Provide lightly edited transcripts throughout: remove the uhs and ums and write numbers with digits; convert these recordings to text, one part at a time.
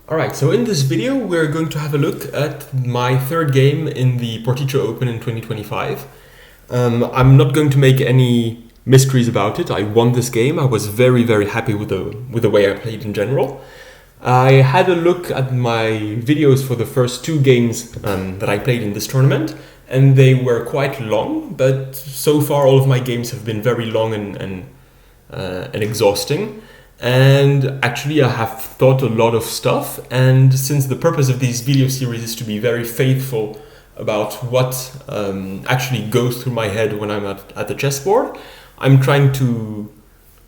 Alright, so in this video we're going to have a look at my third game in the Porticcio Open in 2025. I'm not going to make any mysteries about it. I won this game. I was very happy with the way I played in general. I had a look at my videos for the first two games that I played in this tournament, and they were quite long, but so far all of my games have been very long and exhausting. And actually I have thought a lot of stuff, and since the purpose of this video series is to be very faithful about what actually goes through my head when I'm at the chessboard, I'm trying to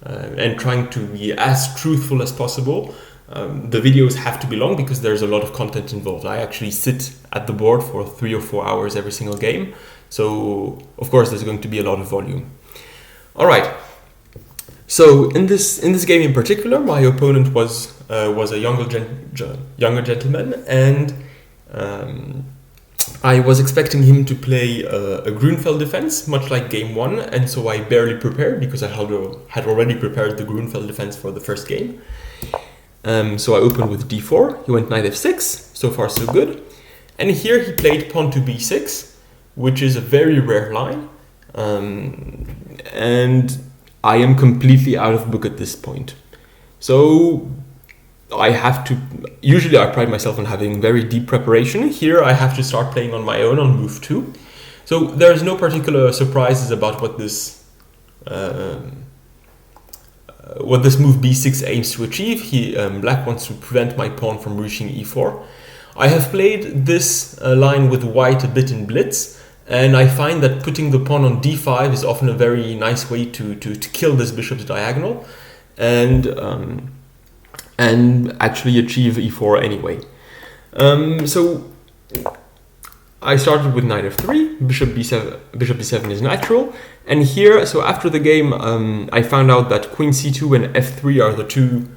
be as truthful as possible. The videos have to be long because there's a lot of content involved. I actually sit at the board for 3 or 4 hours every single game, so of course there's going to be a lot of volume. All right. So in this game in particular, my opponent was a younger gentleman, and I was expecting him to play a Grunfeld defense, much like game one, and so I barely prepared because I had already prepared the Grunfeld defense for the first game. So I opened with d4. He went knight f6. So far so good. And here he played pawn to b6, which is a very rare line, and I am completely out of book at this point. So usually I pride myself on having very deep preparation. Here I have to start playing on my own on move 2. So there's no particular surprises about what this move b6 aims to achieve. Black wants to prevent my pawn from reaching e4. I have played this line with white a bit in blitz, and I find that putting the pawn on d5 is often a very nice way to kill this bishop's diagonal and actually achieve e4 anyway. So I started with knight f3, bishop b7 is natural, and here, so after the game, I found out that queen c2 and f3 are the two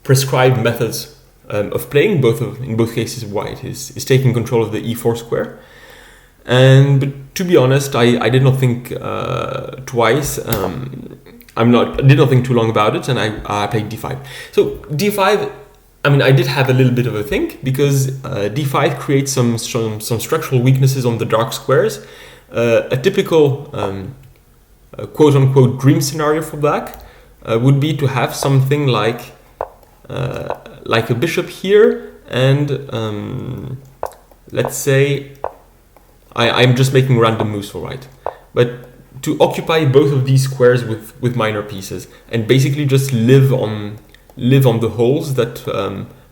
prescribed methods of playing. In both cases, white is taking control of the e4 square. But to be honest, I did not think twice. I did not think too long about it, and I played d5. So d5, I did have a little bit of a think because d5 creates some structural weaknesses on the dark squares. A typical quote-unquote dream scenario for black would be to have something like a bishop here, and let's say I'm just making random moves for white, but to occupy both of these squares with minor pieces and basically just live on the holes that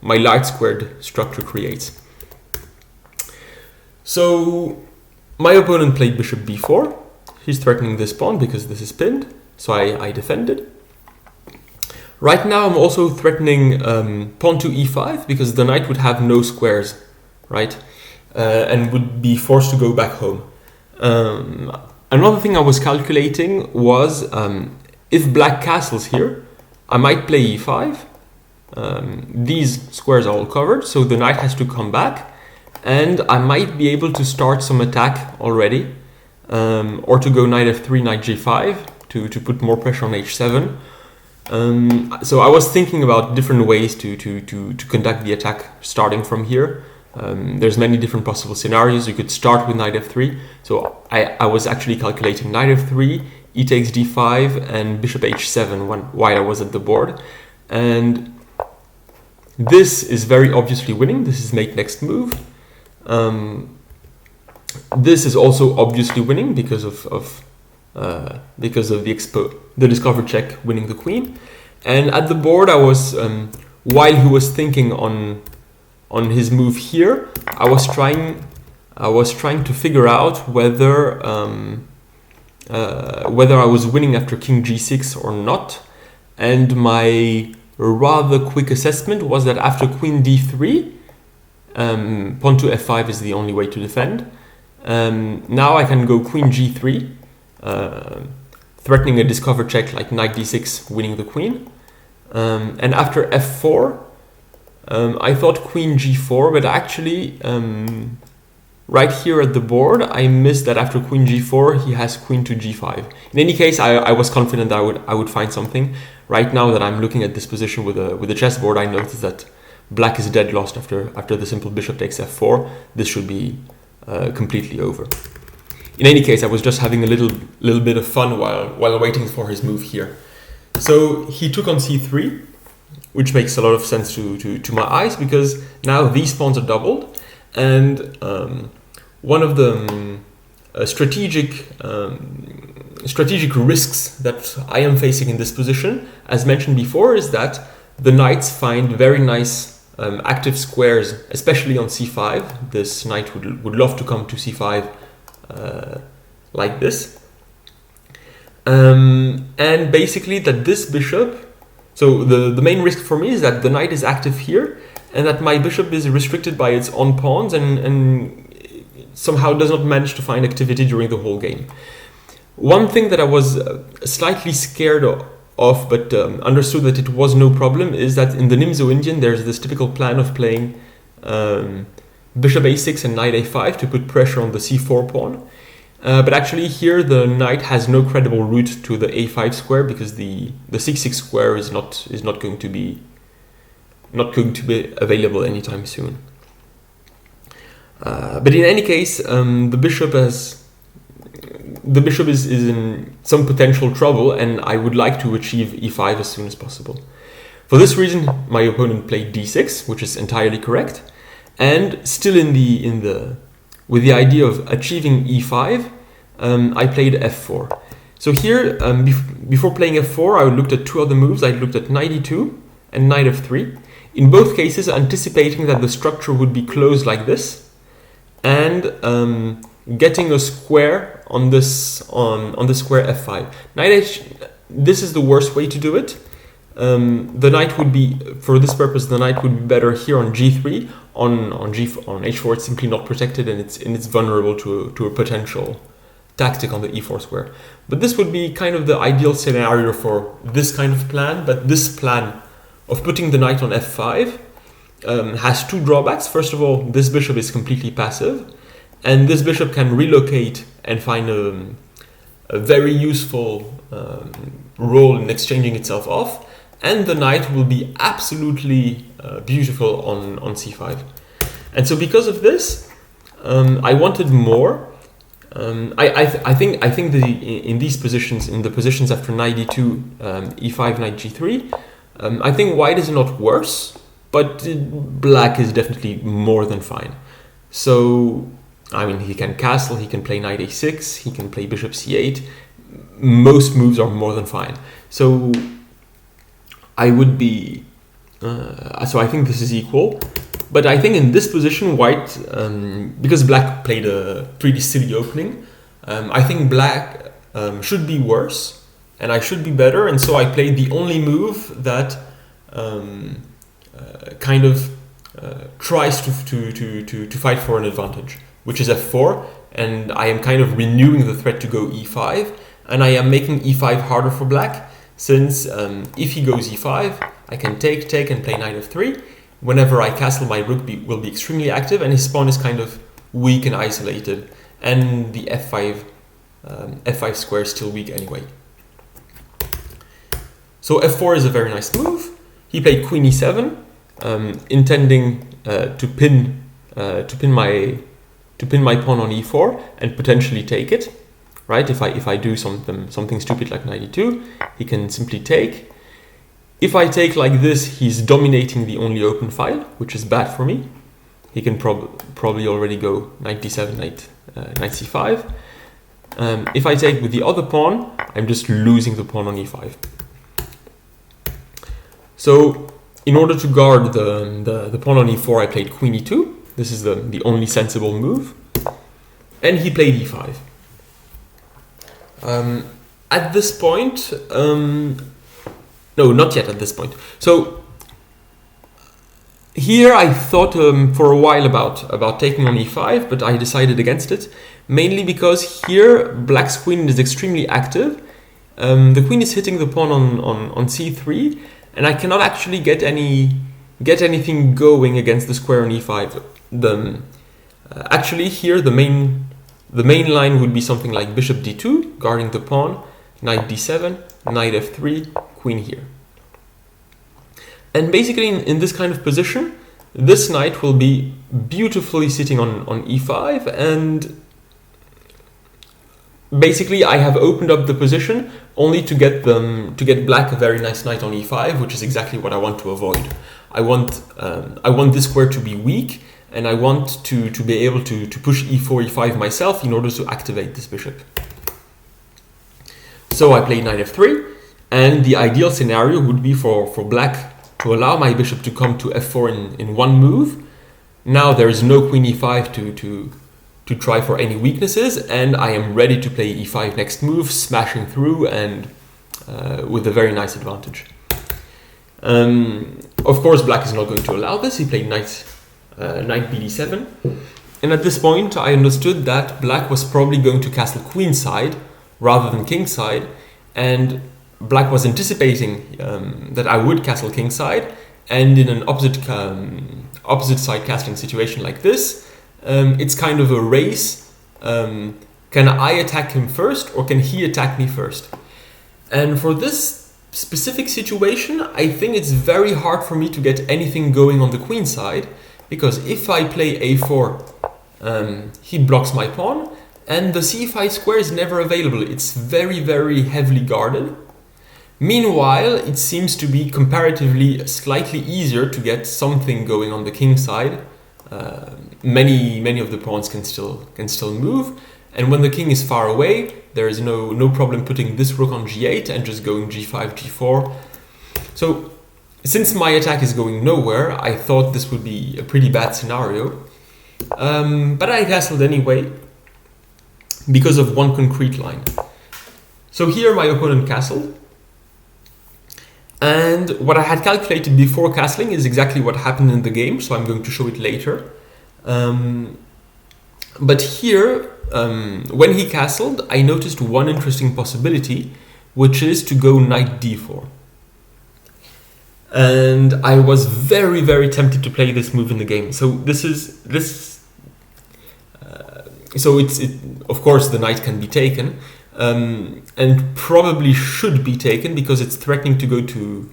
my light squared structure creates. So my opponent played bishop b4. He's threatening this pawn because this is pinned, so I defended. Right now I'm also threatening pawn to e5 because the knight would have no squares, right? And would be forced to go back home. Another thing I was calculating was if black castles here, I might play e5. These squares are all covered, so the knight has to come back, and I might be able to start some attack already, or to go knight f3, knight g5 to put more pressure on h7. So I was thinking about different ways to conduct the attack starting from here. There's many different possible scenarios. You could start with knight f3. So I was actually calculating knight f3, e takes d5, and bishop h7 while I was at the board. And this is very obviously winning. This is mate next move. This is also obviously winning because of the discover check winning the queen. And at the board, I was while he was thinking on his move here, I was trying to figure out whether I was winning after king g6 or not. And my rather quick assessment was that after queen d3, pawn to f5 is the only way to defend. Now I can go queen g3, threatening a discover check like knight d6, winning the queen. And after f4, I thought queen g4, but actually right here at the board I missed that after queen g4 he has queen to g5. In any case, I was confident that I would find something. Right now that I'm looking at this position with a chessboard, I noticed that black is dead lost after the simple bishop takes f4, this should be completely over. In any case, I was just having a little bit of fun while waiting for his move here. So he took on c3, which makes a lot of sense to my eyes, because now these pawns are doubled, and one of the strategic risks that I am facing in this position, as mentioned before, is that the knights find very nice active squares, especially on c5. This knight would love to come to c5 like this. And basically that this bishop, so the main risk for me is that the knight is active here, and that my bishop is restricted by its own pawns and somehow does not manage to find activity during the whole game. One thing that I was slightly scared of, but understood that it was no problem, is that in the Nimzo Indian there's this typical plan of playing bishop a6 and knight a5 to put pressure on the c4 pawn. But actually here the knight has no credible route to the a5 square, because the c6 square is not going to be available anytime soon. But in any case, the bishop is in some potential trouble, and I would like to achieve e5 as soon as possible. For this reason, my opponent played d6, which is entirely correct, and still with the idea of achieving e5, I played f4. So here, before playing f4, I looked at two other moves. I looked at knight e2 and knight f3. In both cases, anticipating that the structure would be closed like this, and getting a square on the square f5. This is the worst way to do it. The knight would be, for this purpose, the knight would be better here on g3. On h4, it's simply not protected, and it's vulnerable to a potential tactic on the e4 square. But this would be kind of the ideal scenario for this kind of plan. But this plan of putting the knight on f5 has two drawbacks. First of all, this bishop is completely passive, and this bishop can relocate and find a very useful role in exchanging itself off, and the knight will be absolutely beautiful on c5. And so because of this, I wanted more. I think in these positions, in the positions after knight e2, e5, knight g3, I think white is not worse, but black is definitely more than fine. So, I mean, he can castle, he can play knight a6, he can play bishop c8. Most moves are more than fine. So I would be, so I think this is equal. But I think in this position, white, because black played a pretty silly opening, I think black should be worse and I should be better. And so I played the only move that kind of tries to fight for an advantage, which is f4. And I am kind of renewing the threat to go e5, and I am making e5 harder for black, since if he goes e5, I can take and play knight f3. Whenever I castle, my rook will be extremely active, and his pawn is kind of weak and isolated, and the f5 square is still weak anyway. So f4 is a very nice move. He played queen e7, intending to pin my pawn on e4 and potentially take it. Right? If I do something stupid like knight e2, he can simply take. If I take like this, he's dominating the only open file, which is bad for me. He can probably already go knight d7, knight c5. If I take with the other pawn, I'm just losing the pawn on e5. So in order to guard the pawn on e4, I played queen e2. This is the only sensible move. And he played e5. At this point, no, not yet at this point. So here I thought for a while about taking on e5, but I decided against it, mainly because here black's queen is extremely active. The queen is hitting the pawn on c3, and I cannot actually get anything going against the square on e5. Actually here the main line would be something like bishop d2, guarding the pawn, knight d7, knight f3, queen here. And basically in this kind of position, this knight will be beautifully sitting on e5, and basically I have opened up the position only to get black a very nice knight on e5, which is exactly what I want to avoid. I want this square to be weak, and I want to be able to push e4, e5 myself in order to activate this bishop. So I played knight f3, and the ideal scenario would be for black to allow my bishop to come to f4 in one move. Now there is no queen e5 to try for any weaknesses, and I am ready to play e5 next move, smashing through, and with a very nice advantage. Of course, black is not going to allow this. He played knight bd7, and at this point I understood that black was probably going to castle queenside rather than kingside, and black was anticipating that I would castle kingside, and in an opposite side castling situation like this, it's kind of a race. Can I attack him first, or can he attack me first? And for this specific situation, I think it's very hard for me to get anything going on the queen side, because if I play a4, he blocks my pawn, and the c5 square is never available. It's very, very heavily guarded. Meanwhile, it seems to be comparatively slightly easier to get something going on the king side. Many of the pawns can still move, and when the king is far away, there is no problem putting this rook on g8 and just going g5, g4. So since my attack is going nowhere, I thought this would be a pretty bad scenario, but I castled anyway because of one concrete line. So here my opponent castled, and what I had calculated before castling is exactly what happened in the game, so I'm going to show it later. But here, when he castled, I noticed one interesting possibility, which is to go knight d4. And I was very, very tempted to play this move in the game. So of course the knight can be taken, and probably should be taken because it's threatening to go to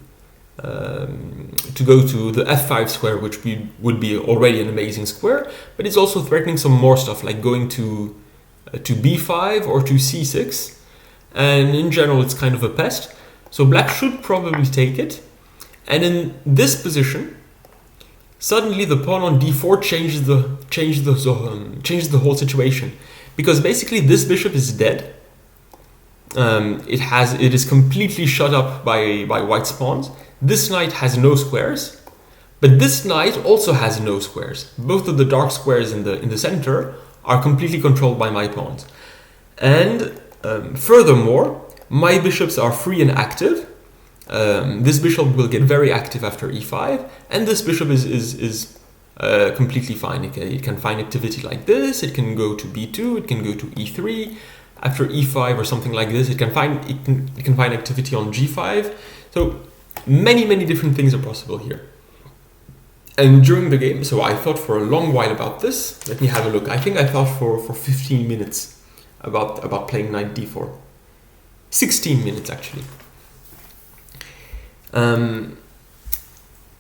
the f5 square, which would be already an amazing square, but it's also threatening some more stuff like going to b5 or to c6, and in general it's kind of a pest. So black should probably take it, and in this position suddenly the pawn on d4 changes the whole situation, because basically this bishop is dead. It is completely shut up by white's pawns. This knight has no squares, but this knight also has no squares. Both of the dark squares in the center are completely controlled by my pawns. And furthermore, my bishops are free and active. This bishop will get very active after e5, and this bishop is completely fine. It can find activity like this. It can go to b2. It can go to e3. After e5 or something like this, it can find activity on g5. So many different things are possible here. And during the game, so I thought for a long while about this. Let me have a look. I think I thought for 15 minutes about playing knight d4. 16 minutes actually.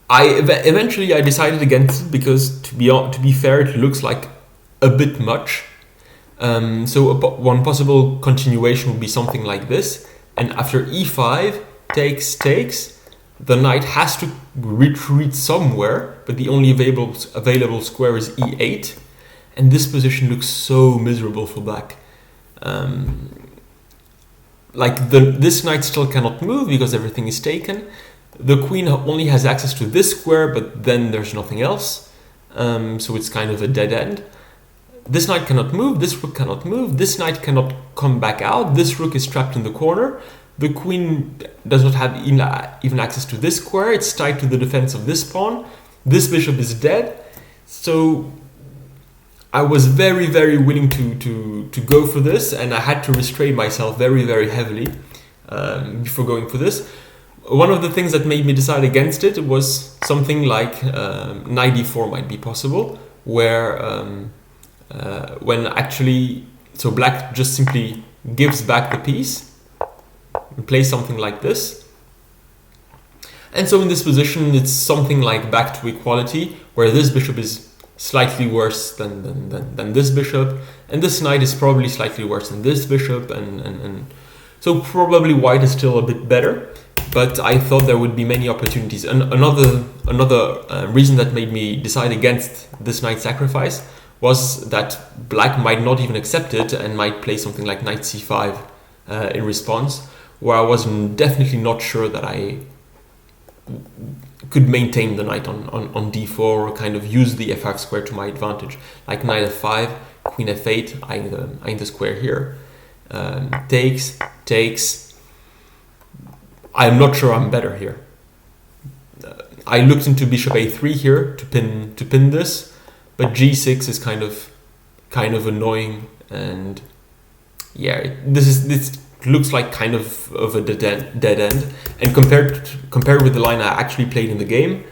Eventually I decided against it because to be fair, it looks like a bit much. So one possible continuation would be something like this, and after e5 takes, the knight has to retreat somewhere, but the only available square is e8, and this position looks so miserable for black. This knight still cannot move because everything is taken. The queen only has access to this square, but then there's nothing else, so it's kind of a dead end. This knight cannot move, this rook cannot move, this knight cannot come back out, this rook is trapped in the corner, the queen does not have even access to this square, it's tied to the defense of this pawn, this bishop is dead. So I was very, very willing to go for this, and I had to restrain myself very, very heavily before going for this. One of the things that made me decide against it was something like knight d4 might be possible, where when actually, so black just simply gives back the piece and plays something like this. And so in this position, it's something like back to equality, where this bishop is slightly worse than this bishop, and this knight is probably slightly worse than this bishop, and so probably white is still a bit better, but I thought there would be many opportunities. And another reason that made me decide against this knight sacrifice was that black might not even accept it and might play something like knight c5 in response, where I was definitely not sure that I could maintain the knight on d4 or kind of use the f5 square to my advantage. Like knight f5, queen f8, eyeing the square here. Takes. I'm not sure I'm better here. I looked into bishop a3 here to pin this, but g6 is kind of annoying, and yeah, this looks like kind of a dead end. And compared with the line I actually played in the game,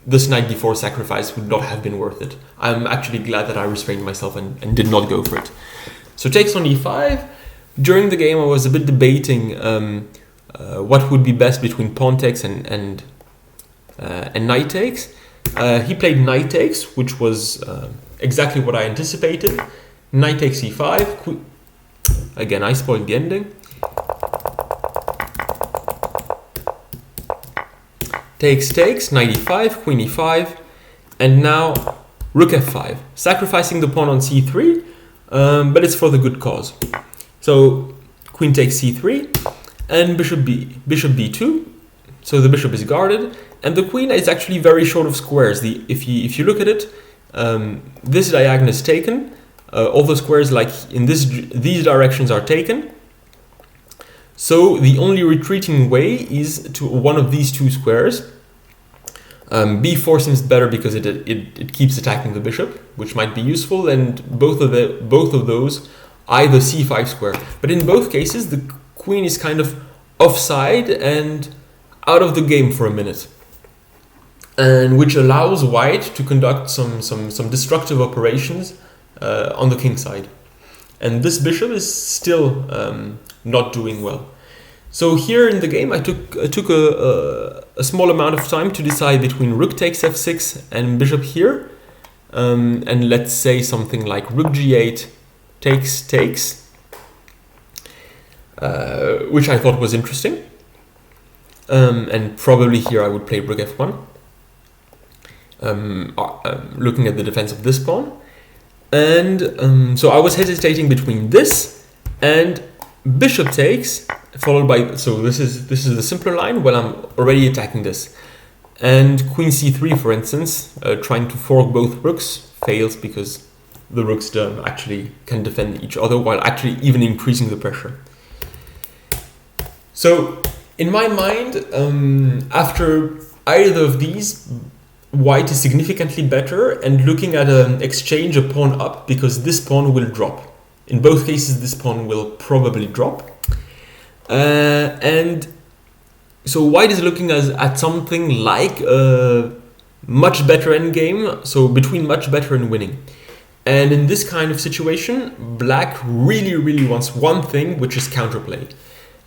this knight d4 sacrifice would not have been worth it. I'm actually glad that I restrained myself and did not go for it. So takes on e5. During the game, I was a bit debating what would be best between pawn takes and knight takes. He played knight takes, which was exactly what I anticipated. Knight takes e5. Again, I spoiled the ending. Takes, knight e5, queen e5, and now rook f5, sacrificing the pawn on c3, but it's for the good cause. So queen takes c3, and bishop b2, so the bishop is guarded, and the queen is actually very short of squares. If you look at it, this diagonal is taken. All the squares like in these directions are taken. So the only retreating way is to one of these two squares. B4 seems better because it keeps attacking the bishop, which might be useful, and both of those either c5 square. But in both cases, the queen is kind of offside and out of the game for a minute, and which allows white to conduct some destructive operations on the king side. And this bishop is still not doing well. So here in the game, I took a small amount of time to decide between rook takes f6 and bishop here, and let's say something like rook g8 takes, which I thought was interesting. And probably here I would play rook f1, looking at the defense of this pawn. And so I was hesitating between this and bishop takes, followed by, so this is the simpler line. Well, I'm already attacking this, and queen c3, for instance, trying to fork both rooks, fails because the rooks actually can defend each other while actually even increasing the pressure. So in my mind, after either of these, white is significantly better, and looking at an exchange a pawn up, because this pawn will drop. In both cases, this pawn will probably drop. And so white is looking at something like a much better endgame, so between much better and winning. And in this kind of situation, black really wants one thing, which is counterplay.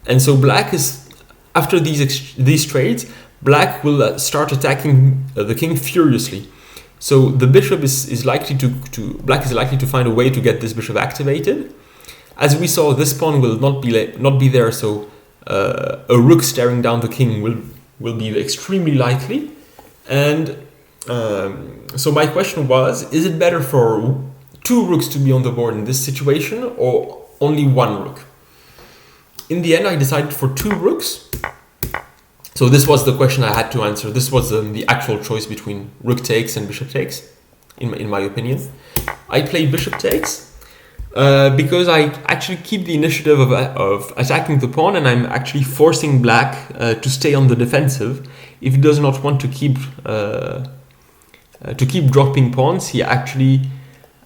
And so black is, after these trades, black will start attacking the king furiously. So the bishop is likely black is likely to find a way to get this bishop activated. As we saw, this pawn will not be there, so a rook staring down the king will be extremely likely. And so my question was, is it better for two rooks to be on the board in this situation, or only one rook? In the end, I decided for two rooks. So this was the question I had to answer. This was the actual choice between rook takes and bishop takes, in my opinion. I played bishop takes because I actually keep the initiative of attacking the pawn, and I'm actually forcing black to stay on the defensive. If he does not want to keep dropping pawns, he actually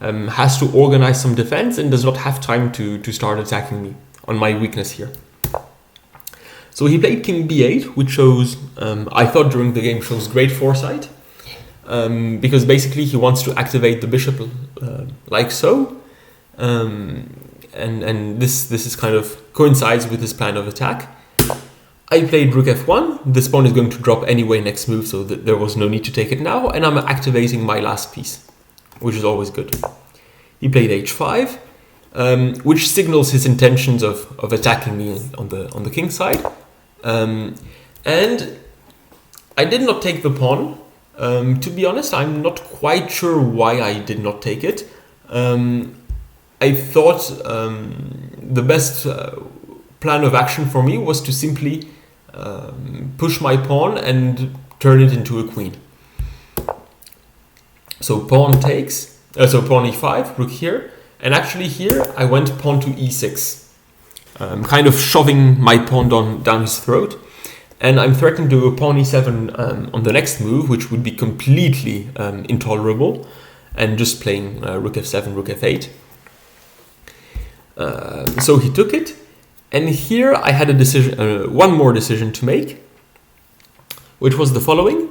has to organize some defense and does not have time to start attacking me on my weakness here. So he played king b8, which shows, I thought during the game, shows great foresight, because basically he wants to activate the bishop like so, and this is kind of coincides with his plan of attack. I played rook f1. This pawn is going to drop anyway next move, so there was no need to take it now, and I'm activating my last piece, which is always good. He played h5, which signals his intentions of attacking me on the king side. And I did not take the pawn. To be honest, I'm not quite sure why I did not take it. I thought the best plan of action for me was to simply push my pawn and turn it into a queen. So pawn takes, so pawn e5, rook here, and actually here I went pawn to e6, kind of shoving my pawn down his throat, and I'm threatened to do a pawn e7 on the next move, which would be completely intolerable, and just playing rook f7, rook f8. So he took it. And here I had a decision, one more decision to make, which was the following.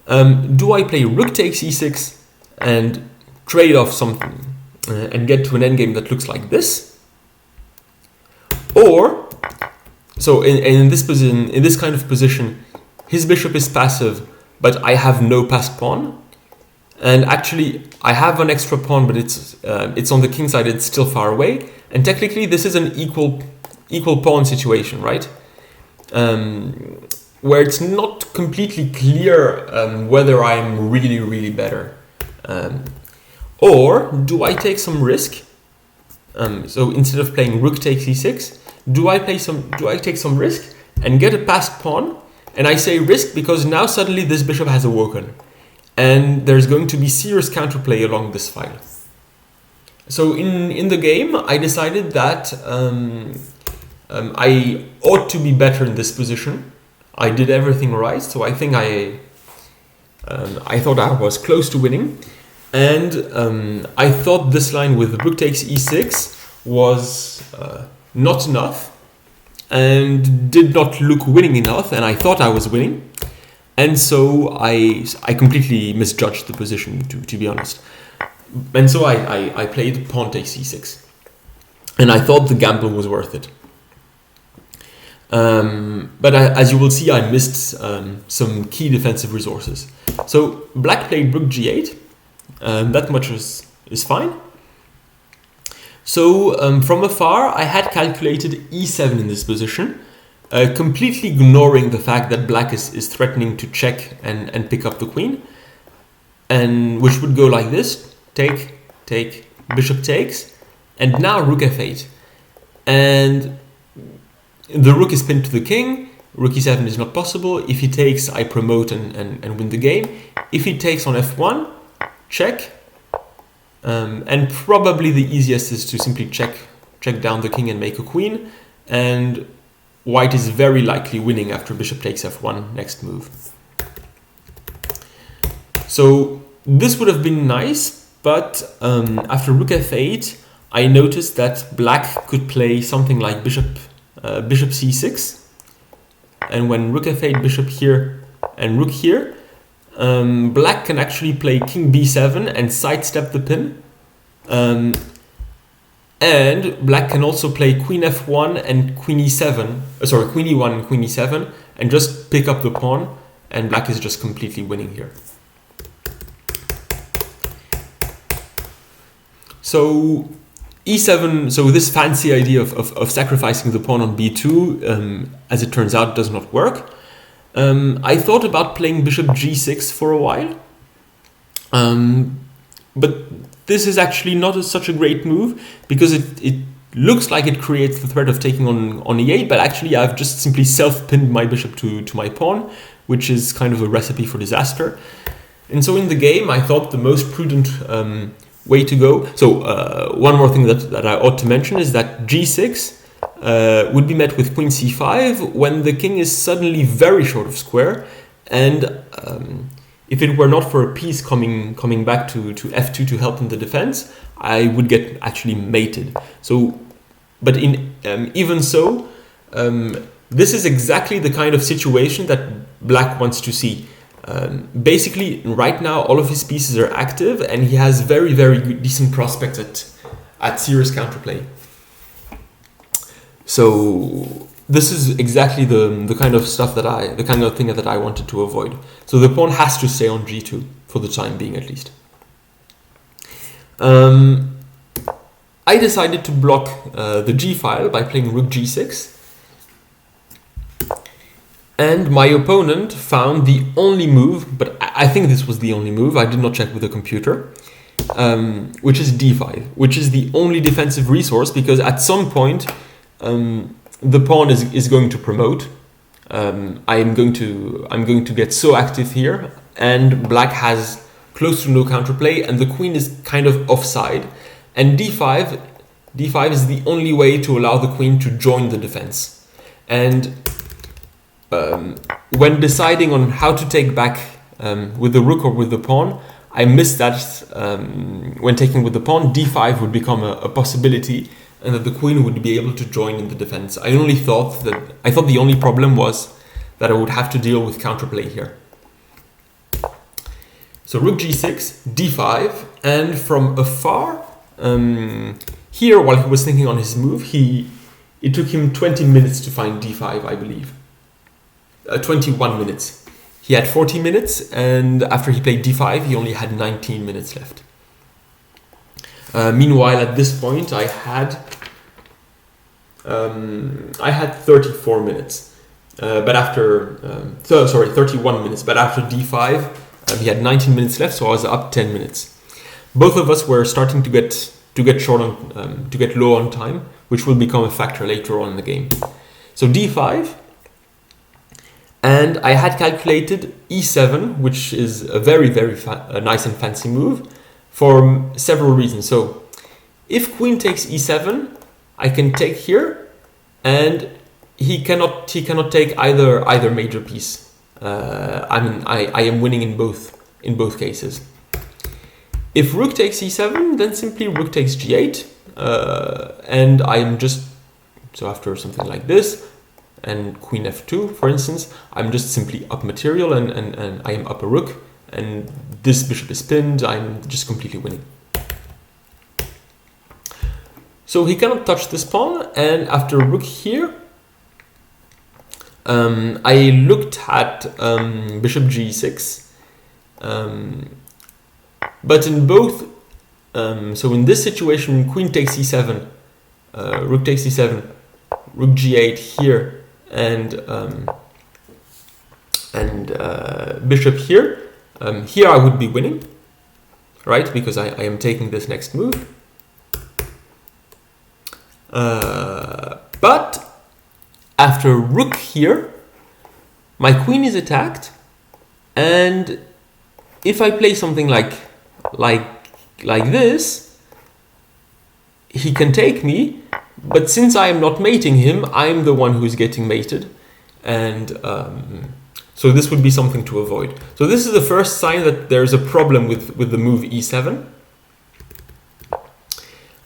Do I play rook takes e6 and trade off something and get to an endgame that looks like this? Or, so in this position, in this kind of position, his bishop is passive, but I have no passed pawn. And actually, I have an extra pawn, but it's on the king side, it's still far away. And technically, this is an equal pawn situation, right? Where it's not completely clear whether I'm really better. Or do I take some risk? So instead of playing rook takes e6, do I take some risk and get a passed pawn? And I say risk because now suddenly this bishop has awoken, and there's going to be serious counterplay along this file. So in the game, I decided that I ought to be better in this position. I did everything right, so I think I thought I was close to winning, and I thought this line with rook takes e6 was not enough and did not look winning enough, and I thought I was winning, and so I completely misjudged the position, to be honest. And so I played pawn takes e6, and I thought the gamble was worth it. But as you will see, I missed some key defensive resources. So black played rook g8, that much is fine. So from afar, I had calculated e7 in this position, completely ignoring the fact that black is threatening to check and pick up the queen, and which would go like this: take, take, bishop takes, and now rook f8. And the rook is pinned to the king. Rook e7 is not possible. If he takes, I promote and win the game. If he takes on f1, check. And probably the easiest is to simply check down the king and make a queen. And white is very likely winning after bishop takes f1 next move. So this would have been nice, but after rook f8, I noticed that black could play something like bishop c6, and when rook f8, bishop here, and rook here, black can actually play king b7 and sidestep the pin, and black can also play queen f1 and queen e7, queen e1 and queen e7, and just pick up the pawn, and black is just completely winning here. So e7, so this fancy idea of sacrificing the pawn on b2, as it turns out, does not work. I thought about playing bishop g6 for a while, but this is actually not such a great move, because it looks like it creates the threat of taking on e8, but actually I've just simply self-pinned my bishop to my pawn, which is kind of a recipe for disaster. And so in the game, I thought the most prudent way to go. So one more thing that I ought to mention is that g6 would be met with queen c5 when the king is suddenly very short of square, and if it were not for a piece coming back to f2 to help in the defense, I would get actually mated. So, but even so, this is exactly the kind of situation that black wants to see. Basically, right now, all of his pieces are active, and he has very good, decent prospects at serious counterplay. So this is exactly the kind of stuff the kind of thing that I wanted to avoid. So the pawn has to stay on g2 for the time being, at least. I decided to block the g file by playing rook g6. And my opponent found the only move, but I think this was the only move, I did not check with the computer, which is d5, which is the only defensive resource, because at some point the pawn is going to promote. I'm going to get so active here, and black has close to no counterplay, and the queen is kind of offside. And d5 is the only way to allow the queen to join the defense. And when deciding on how to take back with the rook or with the pawn, I missed that when taking with the pawn, d5 would become a possibility, and that the queen would be able to join in the defense. I thought the only problem was that I would have to deal with counterplay here. So rook g6, d5, and from afar, here while he was thinking on his move, it took him 20 minutes to find d5, I believe. 21 minutes. He had 40 minutes, and after he played d5, he only had 19 minutes left. Meanwhile, at this point, I had 34 minutes. But after 31 minutes. But after d5, he had 19 minutes left, so I was up 10 minutes. Both of us were starting to get short on to get low on time, which will become a factor later on in the game. So d5. And I had calculated e7, which is a very, very nice and fancy move for several reasons. So if queen takes e7, I can take here, and he cannot take either major piece. I am winning in both cases. If rook takes e7, then simply rook takes g8, and I am just, so after something like this, and queen f2, for instance, I'm just simply up material, and I am up a rook, and this bishop is pinned, I'm just completely winning. So he cannot touch this pawn, and after rook here, I looked at bishop g6, but in both, so in this situation, queen takes e7, rook takes e7, rook g8 here, and bishop here. Here I would be winning, right? Because I am taking this next move. But after rook here, my queen is attacked, and if I play something like this, he can take me. But since I am not mating him, I'm the one who is getting mated, and so this would be something to avoid. So this is the first sign that there's a problem with the move e7.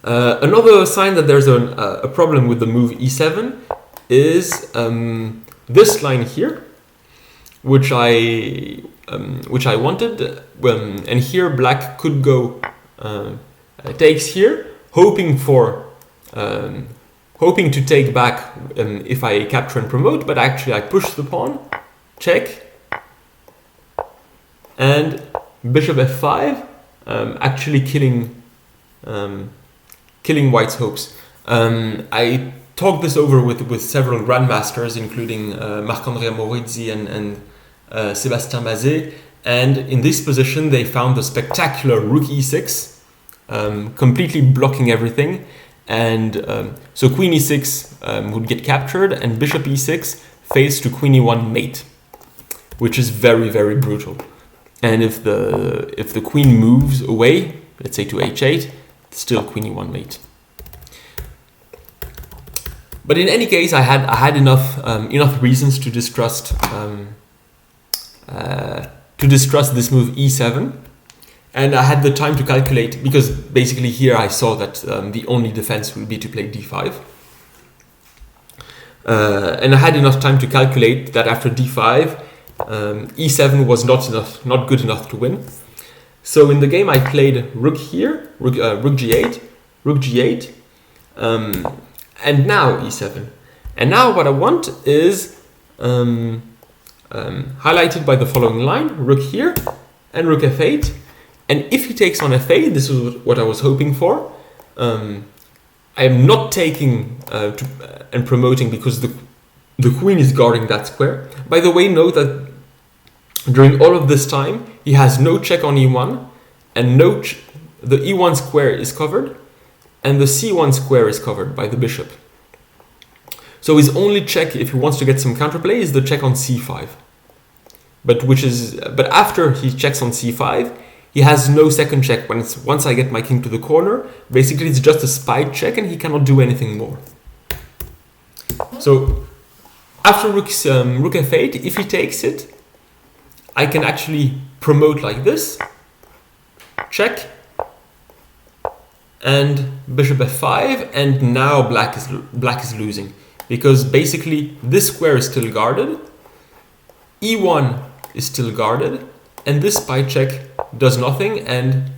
Another sign that there's a problem with the move e7 is this line here, which I wanted, and here black could go takes here, hoping to take back if I capture and promote, but actually I push the pawn, check, and bishop f5, actually killing white's hopes. I talked this over with several grandmasters, including Marc-Andrea Morizzi and Sébastien Mazet, and in this position they found the spectacular rook e6, completely blocking everything. And so queen e6 would get captured, and bishop e6 fades to queen e1 mate, which is very, very brutal. And if the queen moves away, let's say to h8, still queen e1 mate. But in any case, I had enough reasons to distrust this move e7. And I had the time to calculate, because basically here I saw that the only defense would be to play d5. And I had enough time to calculate that after d5, e7 was not good enough to win. So in the game I played rook here, rook g8, and now e7. And now what I want is highlighted by the following line, rook here and rook f8. And if he takes on f8, this is what I was hoping for. I am not taking and promoting because the queen is guarding that square. By the way, note that during all of this time, he has no check on e1, and the e1 square is covered, and the c1 square is covered by the bishop. So his only check, if he wants to get some counterplay, is the check on c5. But after he checks on c5, he has no second check. Once I get my king to the corner, basically it's just a spy check and he cannot do anything more. So after rook f8, if he takes it, I can actually promote like this, check, and bishop f5, and now black is losing, because basically this square is still guarded, e1 is still guarded, and this spy check does nothing, and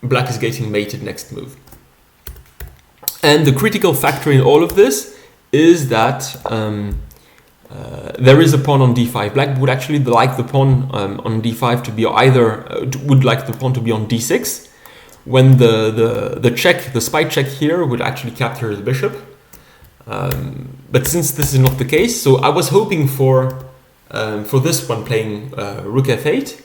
black is getting mated next move. And the critical factor in all of this is that there is a pawn on d5. Black would actually like the pawn on d5 to be would like the pawn to be on d6, when the spy check here would actually capture the bishop. But since this is not the case, so I was hoping for this one playing rook f8.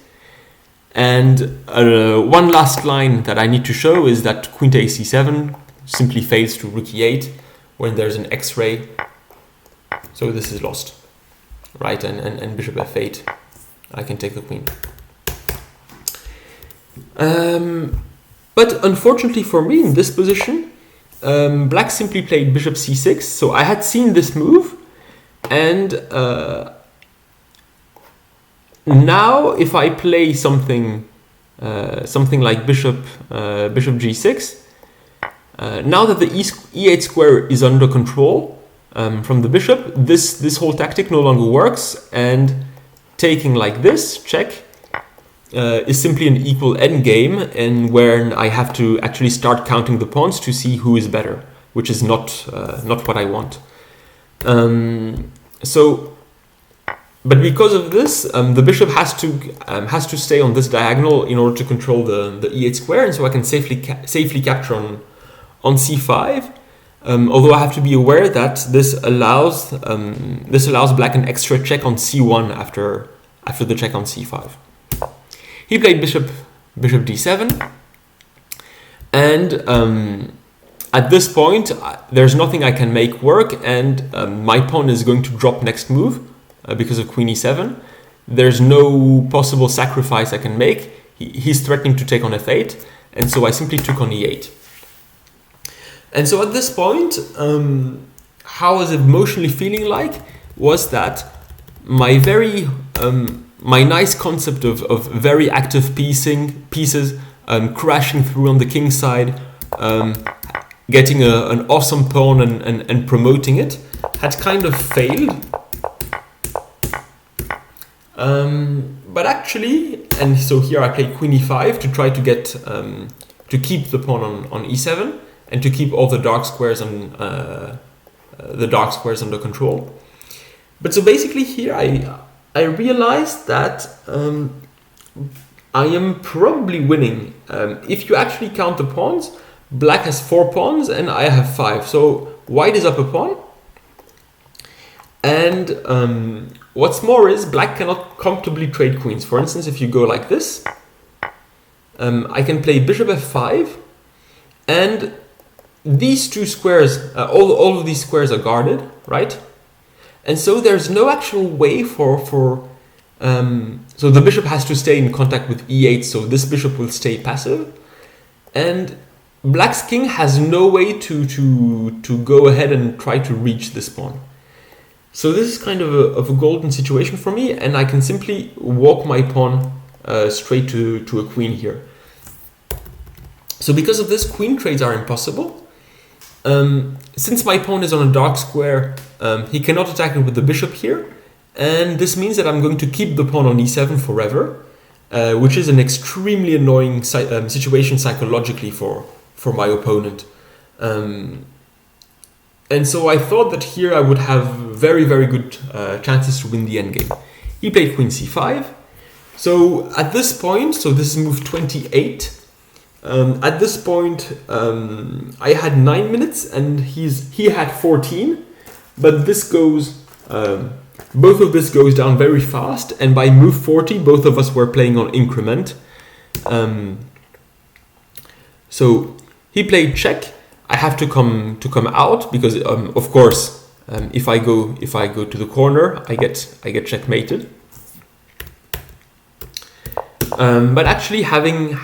And one last line that I need to show is that queen takes c7 simply fades to rook e8 when there's an x-ray. So this is lost, right? And bishop f8, I can take the queen. But unfortunately for me, in this position, black simply played bishop c6. So I had seen this move, and now if I play something like bishop g6, now that the e8 square is under control from the bishop, this whole tactic no longer works, and taking like this, check, is simply an equal endgame, and where I have to actually start counting the pawns to see who is better, which is not what I want. But because of this, the bishop has to stay on this diagonal in order to control the e8 square, and so I can safely capture on c5. Although I have to be aware that this allows black an extra check on c1 after the check on c5. He played bishop d7, and at this point there's nothing I can make work, and my pawn is going to drop next move because of queen e7. There's no possible sacrifice I can make. He's threatening to take on f8, and so I simply took on e8. And so at this point, how I was emotionally feeling like was that my nice concept of very active pieces crashing through on the king side, getting an awesome pawn and promoting it, had kind of failed. But actually, and so here I played queen e5 to try to get to keep the pawn on e7 and to keep all the dark squares under control. But so basically here I realized that I am probably winning. If you actually count the pawns, black has 4 pawns and I have 5. So white is up a pawn. And what's more is black cannot comfortably trade queens. For instance, if you go like this, I can play bishop f5, and these two squares, all of these squares are guarded, right? And so there's no actual way so the bishop has to stay in contact with e8, so this bishop will stay passive, and black's king has no way to go ahead and try to reach this pawn. So this is kind of a golden situation for me, and I can simply walk my pawn straight to a queen here. So because of this, queen trades are impossible. Since my pawn is on a dark square, he cannot attack it with the bishop here, and this means that I'm going to keep the pawn on e7 forever, which is an extremely annoying situation psychologically for my opponent. And so I thought that here I would have very, very good chances to win the endgame. He played queen c5. So at this point, so this is move 28. At this point, I had 9 minutes and he had 14. But this goes, both of this goes down very fast. And by move 40, both of us were playing on increment. So he played check. I have to come out because of course if I go to the corner I get checkmated. But actually having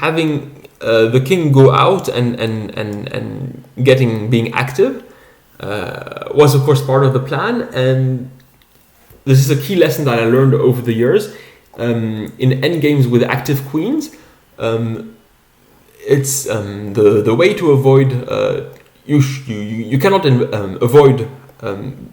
the king go out and being active was of course part of the plan, and this is a key lesson that I learned over the years. In endgames with active queens, it's the way to avoid you cannot avoid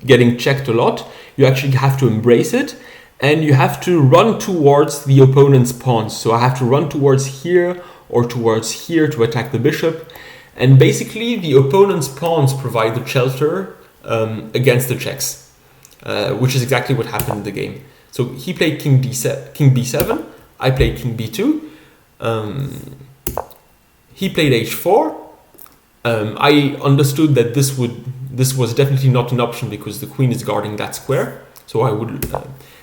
getting checked a lot. You actually have to embrace it, and you have to run towards the opponent's pawns. So I have to run towards here or towards here to attack the bishop, and basically the opponent's pawns provide the shelter against the checks, which is exactly what happened in the game. So he played king b7, I played king b2. He played h4. I understood that this was definitely not an option because the queen is guarding that square. So I would,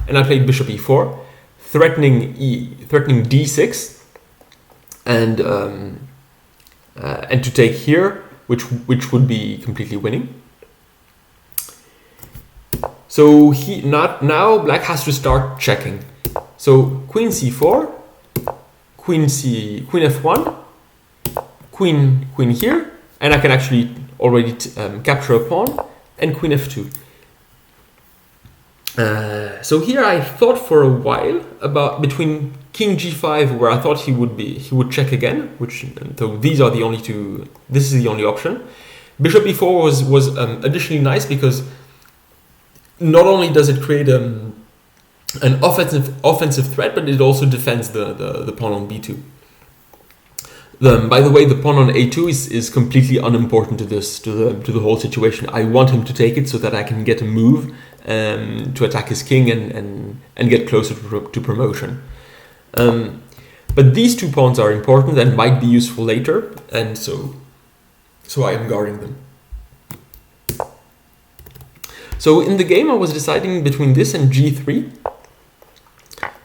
and I played bishop e4, threatening d6, and to take here, which would be completely winning. So now black has to start checking. So queen c4, queen f1, queen here, and I can actually already capture a pawn, and queen f2. So here I thought for a while about between king g5, where I thought he would check again, which so these are the only two. This is the only option. Bishop e4 was additionally nice because not only does it create an offensive threat, but it also defends the pawn on b2. By the way, the pawn on a2 is completely unimportant to the whole situation. I want him to take it so that I can get a move to attack his king and get closer to promotion. But these two pawns are important and might be useful later, and so I am guarding them. So in the game I was deciding between this and g3,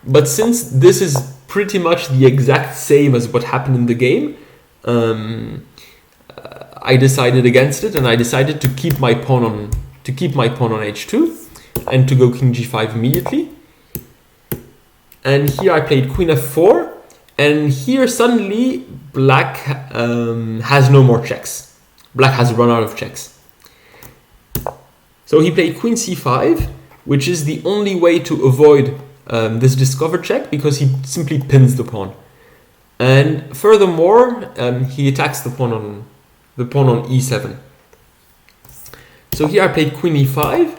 but since this is pretty much the exact same as what happened in the game, I decided against it, and I decided to keep my pawn on h2 and to go king g5 immediately. And here I played queen f4, and here suddenly black has no more checks. Black has run out of checks. So he played queen c5, which is the only way to avoid this discover check, because he simply pins the pawn. And furthermore, he attacks the pawn on e7. So here I played queen e5.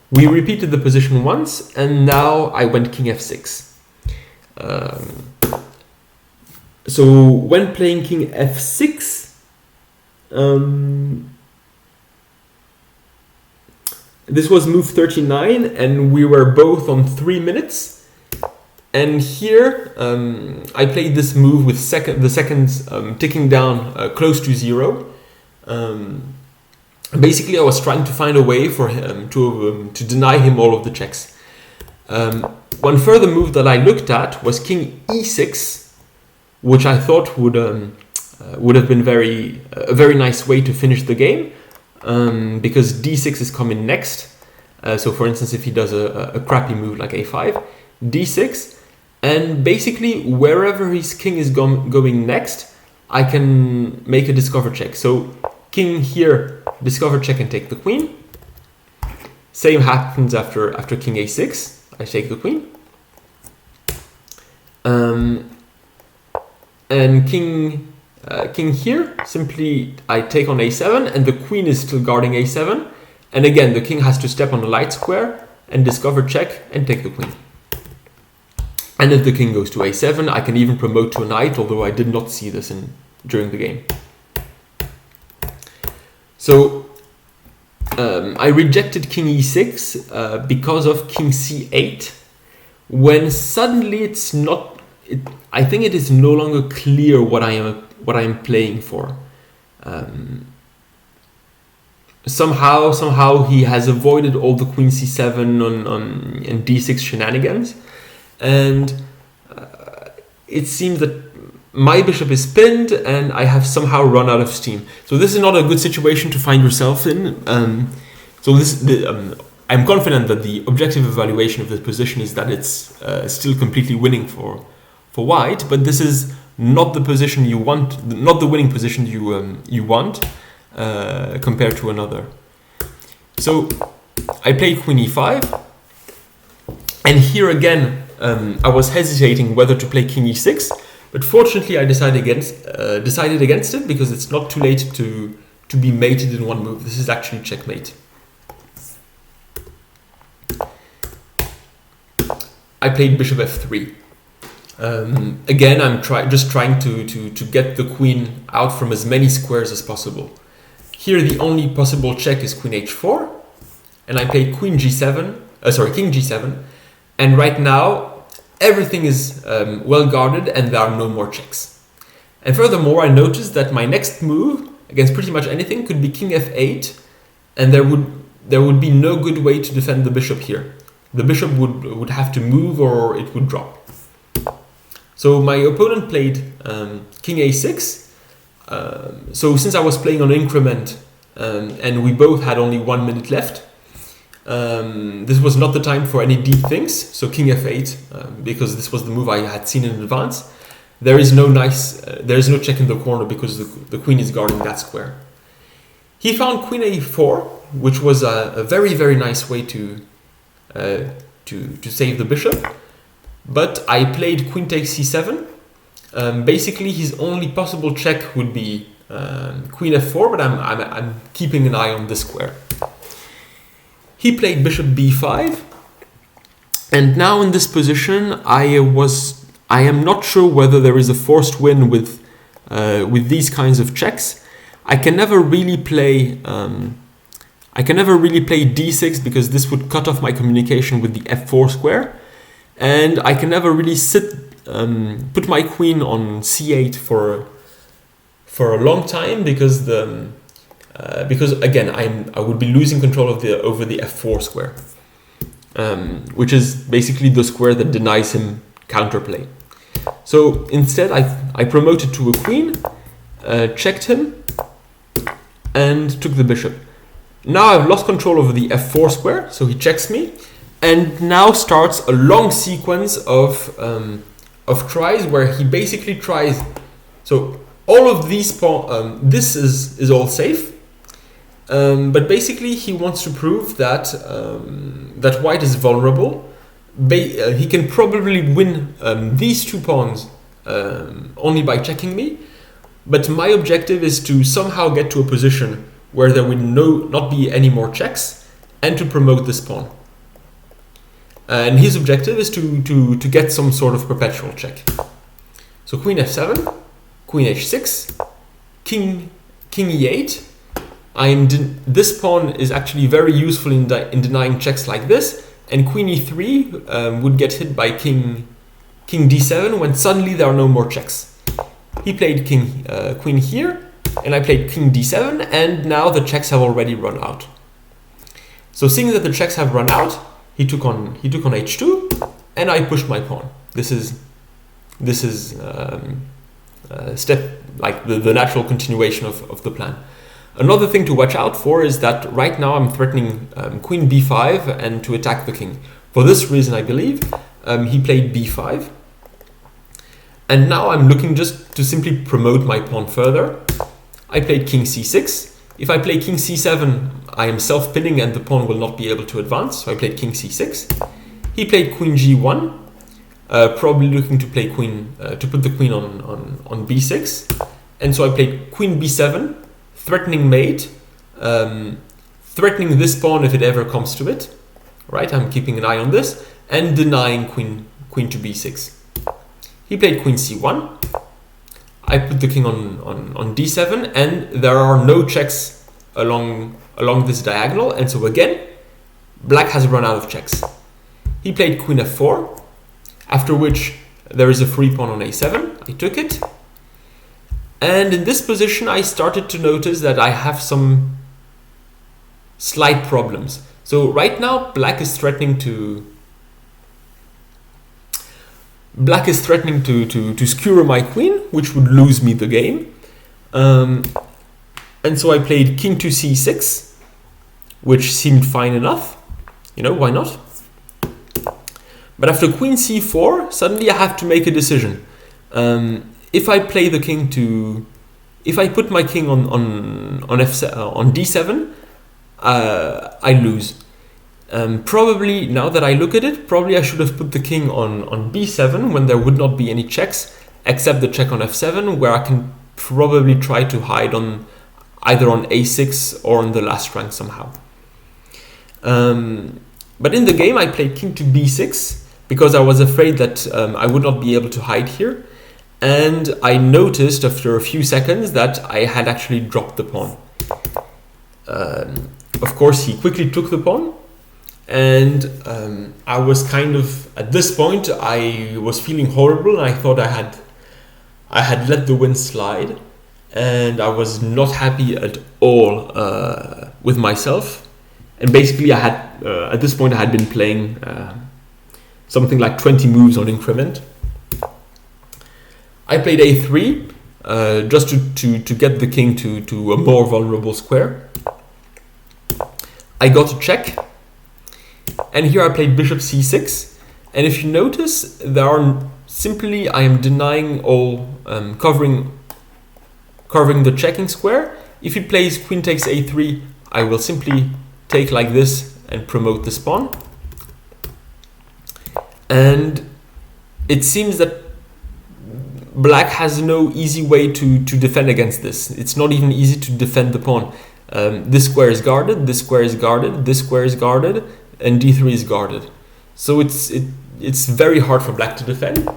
We repeated the position once, and now I went king f6. So when playing king f6, this was move 39, and we were both on 3 minutes. And here I played this move with the seconds ticking down close to 0. Basically, I was trying to find a way for him to deny him all of the checks. One further move that I looked at was king e6, which I thought would have been a very nice way to finish the game, because d6 is coming next. So for instance, if he does a crappy move like a5, d6, and basically wherever his king is going next, I can make a discover check. So king here, discover check and take the queen. Same happens after king a6. I take the queen. And king here, simply I take on a7, and the queen is still guarding a7. And again, the king has to step on the light square and discover check and take the queen. And if the king goes to a7, I can even promote to a knight, although I did not see this during the game. So I rejected king e6 because of king c8, when suddenly it's not. I think it is no longer clear what I am playing for. Somehow he has avoided all the queen c7 and d6 shenanigans, and it seems that my bishop is pinned and I have somehow run out of steam. So this is not a good situation to find yourself in. I'm confident that the objective evaluation of this position is that it's still completely winning for white, but this is not the position you want, not the winning position you want compared to another. So I played queen e5, and here again I was hesitating whether to play king e6. But fortunately, I decided against it because it's not too late to be mated in one move. This is actually checkmate. I played bishop f3. Again, I'm just trying to get the queen out from as many squares as possible. Here, the only possible check is queen h4, and I played king g7. And right now, everything is well guarded and there are no more checks. And furthermore, I noticed that my next move against pretty much anything could be king f8, and there would be no good way to defend the bishop here. The bishop would have to move or it would drop. So my opponent played king a6. So since I was playing on increment and we both had only 1 minute left, this was not the time for any deep things. So king f8, because this was the move I had seen in advance. There is no check in the corner because the queen is guarding that square. He found queen a4, which was a very, very nice way to save the bishop. But I played queen takes c7. Basically, his only possible check would be queen f4, but I'm keeping an eye on this square. He played bishop b5, and now in this position, I am not sure whether there is a forced win with these kinds of checks. I can never really play d6 because this would cut off my communication with the f4 square, and I can never really put my queen on c8 for a long time because again I would be losing control over the f4 square, which is basically the square that denies him counterplay. So instead I promoted to a queen, checked him, and took the bishop. Now I've lost control over the f4 square, so he checks me, and now starts a long sequence of tries where he basically tries. So all of these this is all safe, but basically he wants to prove that that white is vulnerable. He can probably win these two pawns only by checking me, but my objective is to somehow get to a position where there will not be any more checks and to promote this pawn. And his objective is to get some sort of perpetual check. So queen f7, queen h6, king e8. This pawn is actually very useful in denying checks like this, and queen e3 would get hit by king d7 when suddenly there are no more checks. He played queen here, and I played king d7, and now the checks have already run out. So seeing that the checks have run out, he took on h2, and I pushed my pawn. This is step like the natural continuation of the plan. Another thing to watch out for is that right now I'm threatening queen b5 and to attack the king. For this reason, I believe he played b5, and now I'm looking just to simply promote my pawn further. I played king c6. If I play king c7, I am self-pinning and the pawn will not be able to advance, so I played king c6. He played queen g1, probably looking to play to put the queen on b6, and so I played queen b7, threatening mate, threatening this pawn if it ever comes to it. Right, I'm keeping an eye on this, and denying queen to b6. He played queen c1. I put the king on d7, and there are no checks along along this diagonal, and so again, black has run out of checks. He played queen f4, after which there is a free pawn on a7. I took it. And in this position, I started to notice that I have some slight problems. So right now, black is threatening to skewer my queen, which would lose me the game. And so I played king to c6, which seemed fine enough. You know, why not? But after queen c4, suddenly I have to make a decision. If I play the king to, if I put my king on d7, I lose. Probably, now that I look at it, probably I should have put the king on b7 when there would not be any checks, except the check on f7, where I can probably try to hide on either on a6 or on the last rank somehow. But in the game, I played king to b6 because I was afraid that I would not be able to hide here. And I noticed after a few seconds that I had actually dropped the pawn. Of course, he quickly took the pawn. And I was kind of, at this point, I was feeling horrible, and I thought I had let the win slide, and I was not happy at all with myself. And basically, I had at this point I had been playing something like 20 moves on increment. I played a3 just to get the king to a more vulnerable square. I got a check. And here I played bishop c6, and if you notice, there are simply, I am denying all covering the checking square. If he plays queen takes a3, I will simply take like this and promote this pawn. And it seems that black has no easy way to defend against this. It's not even easy to defend the pawn. This square is guarded, this square is guarded, this square is guarded, and d3 is guarded. So it's very hard for black to defend.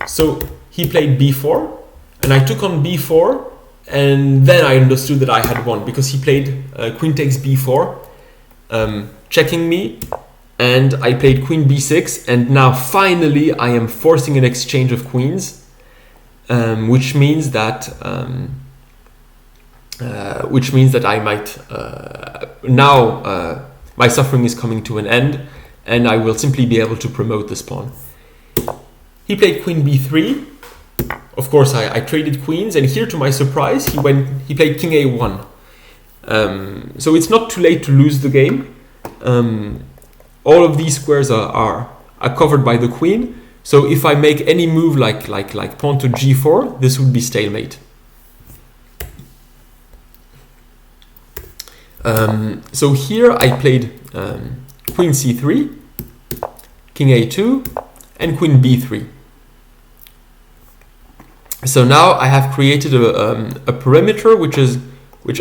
So he played b4, and I took on b4, and then I understood that I had won, because he played queen takes b4, checking me, and I played queen b6, and now finally I am forcing an exchange of queens, which means that I might now my suffering is coming to an end, and I will simply be able to promote this pawn. He played queen b3. Of course, I traded queens, and here, to my surprise, he played king a1. So it's not too late to lose the game. All of these squares are covered by the queen. So if I make any move like pawn to g4, this would be stalemate. So here I played queen c3, king a2, and queen b3. So now I have created a perimeter which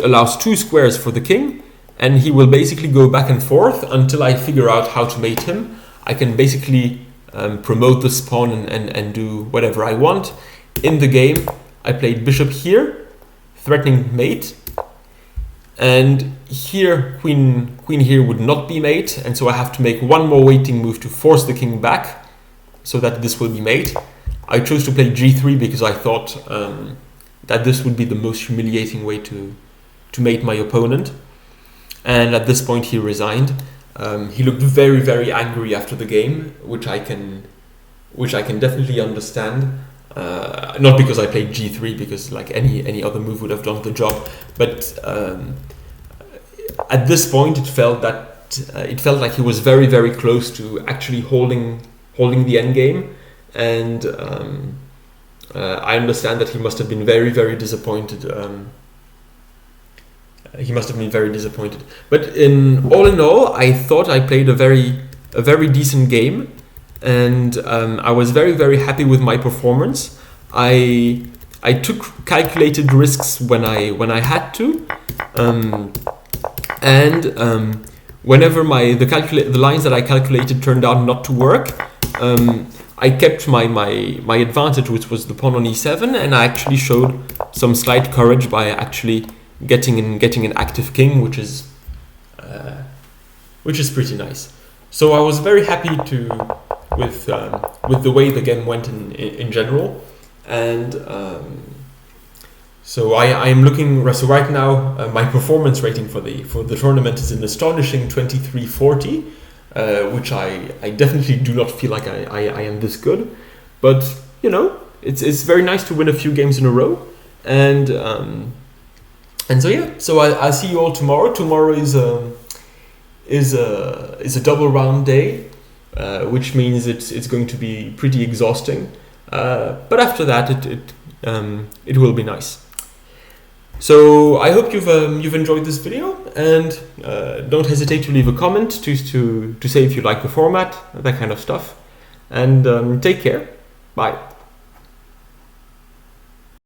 allows two squares for the king, and he will basically go back and forth until I figure out how to mate him. I can basically promote this pawn and do whatever I want. In the game, I played bishop here, threatening mate. And here, queen here would not be mate, and so I have to make one more waiting move to force the king back, so that this will be mate. I chose to play g3 because I thought that this would be the most humiliating way to mate my opponent. And at this point, he resigned. He looked very, very angry after the game, which I can definitely understand. Not because I played g3, because like any other move would have done the job, but at this point it felt like he was very, very close to actually holding the endgame, and I understand that he must have been very, very disappointed. But in all, I thought I played a very decent game, and I was very, very happy with my performance. I took calculated risks when I had to, and whenever the lines that I calculated turned out not to work, I kept my advantage, which was the pawn on e7, and I actually showed some slight courage by actually getting an active king, which is pretty nice. So I was very happy with the way the game went in general, and so I am looking. So right now, my performance rating for the tournament is an astonishing 2340, which I definitely do not feel like I am this good, but you know, it's very nice to win a few games in a row, and so yeah. So I'll see you all tomorrow. Tomorrow is a double round day, which means it's going to be pretty exhausting. But after that, it will be nice. So I hope you've enjoyed this video, and don't hesitate to leave a comment to say if you like the format, that kind of stuff. And take care. Bye.